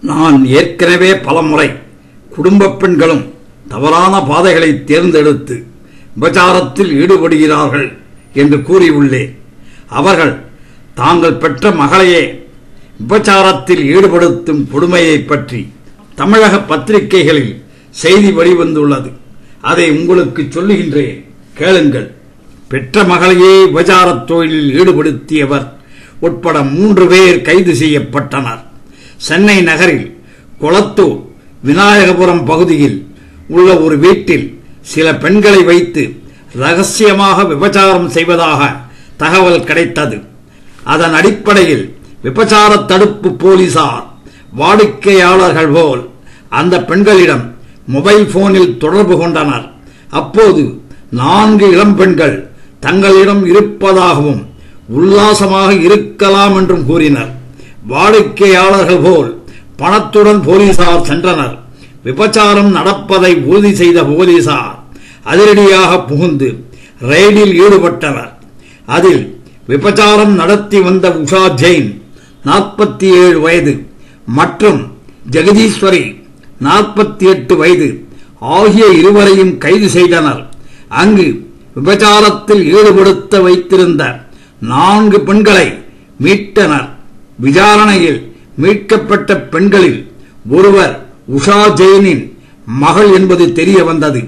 நான் ஏற்கனவே பலமுறை குடும்ப பெண்களும் தவறான பாதைகளை தேர்ந்தெடுத்து விபச்சாரத்தில் ஈடுபடுகிறார்கள் என்று கூறியுள்ளேன். அவர்கள் தாங்கள் பெற்ற மகளையே விபச்சாரத்தில் ஈடுபடுத்தும் கொடுமையை பற்றி தமிழக பத்திரிகைகளில் செய்தி வெளிவந்துள்ளது. அதை உங்களுக்கு சொல்லுகின்றேன், கேளுங்கள். பெற்ற மகளையே விபச்சார தொழிலில் ஈடுபடுத்தியவர் உட்பட 3 பேர் கைது செய்யப்பட்டனர். சென்னை நகரில் கொளத்தூர் விநாயகபுரம் பகுதியில் உள்ள ஒரு வீட்டில் சில பெண்களை வைத்து ரகசியமாக விபச்சாரம் செய்வதாக தகவல் கிடைத்தது. அதன் அடிப்படையில் விபச்சார தடுப்பு போலீசார் வாடிக்கையாளர்கள் போல் அந்த பெண்களிடம் மொபைல் போனில் தொடர்பு கொண்டனர். அப்போது 4 இளம் பெண்கள் தங்களிடம் இருப்பதாகவும் உல்லாசமாக இருக்கலாம் என்றும் கூறினர். வாடிக்கையாளர்கள் போல் பணத்துடன் போலீசார் சென்றனர். விபச்சாரம் நடப்பதை உறுதி செய்த போலீசார் அதிரடியாக புகுந்து ரெய்டில் ஈடுபட்டனர். அதில் விபச்சாரம் நடத்தி வந்த உஷா ஜெயின் 47 வயது மற்றும் ஜெகதீஸ்வரி 48 வயது ஆகிய இருவரையும் கைது செய்தனர். அங்கு விபச்சாரத்தில் ஈடுபடுத்த வைத்திருந்த 4 பெண்களை மீட்டனர். விசாரணையில் மீட்கப்பட்ட பெண்களில் ஒருவர் உஷா ஜெயினின் மகள் என்பது தெரிய வந்தது.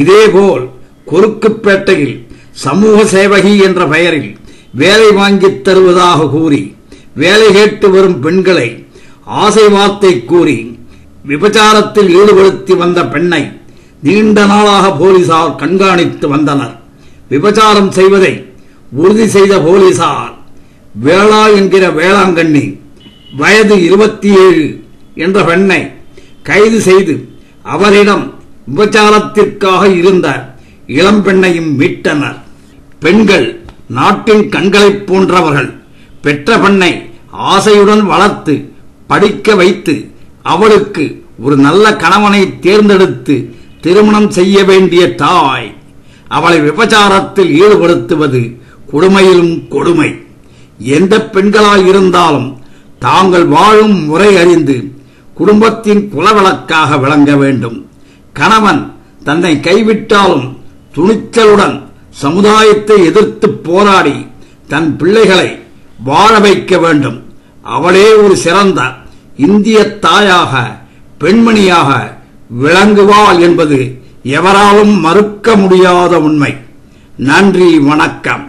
இதேபோல் கொருக்குப்பேட்டையில் சமூக சேவகி என்ற பெயரில் வேலை வாங்கித் தருவதாக கூறி வேலை கேட்டு வரும் பெண்களை ஆசை வார்த்தை கூறி விபச்சாரத்தில் ஈடுபடுத்தி வந்த பெண்ணை நீண்ட நாளாக போலீசார் கண்காணித்து வந்தனர். விபச்சாரம் செய்வதை உறுதி செய்த போலீசார் வேளா என்கிற வேளாங்கண்ணி வயது 27 என்ற பெண்ணை கைது செய்து அவரிடம் விபச்சாரத்திற்காக இருந்த இளம் பெண்ணையும் மீட்டனர். பெண்கள் நாட்டின் கண்களைப் போன்றவர்கள். பெற்ற பெண்ணை ஆசையுடன் வளர்த்து படிக்க வைத்து அவளுக்கு ஒரு நல்ல கணவனை தேர்ந்தெடுத்து திருமணம் செய்ய வேண்டிய தாய் அவளை விபச்சாரத்தில் ஈடுபடுத்துவது கொடுமையிலும் கொடுமை. எந்த பெண்களாய் இருந்தாலும் தாங்கள் வாழும் முறை அறிந்து குடும்பத்தின் குலவிளக்காக விளங்க வேண்டும். கணவன் தன்னை கைவிட்டாலும் துணிச்சலுடன் சமுதாயத்தை எதிர்த்து போராடி தன் பிள்ளைகளை வாழ வைக்க வேண்டும். அவளே ஒரு சிறந்த இந்திய தாயாக பெண்மணியாக விளங்குவாள் என்பது எவராலும் மறுக்க முடியாத உண்மை. நன்றி, வணக்கம்.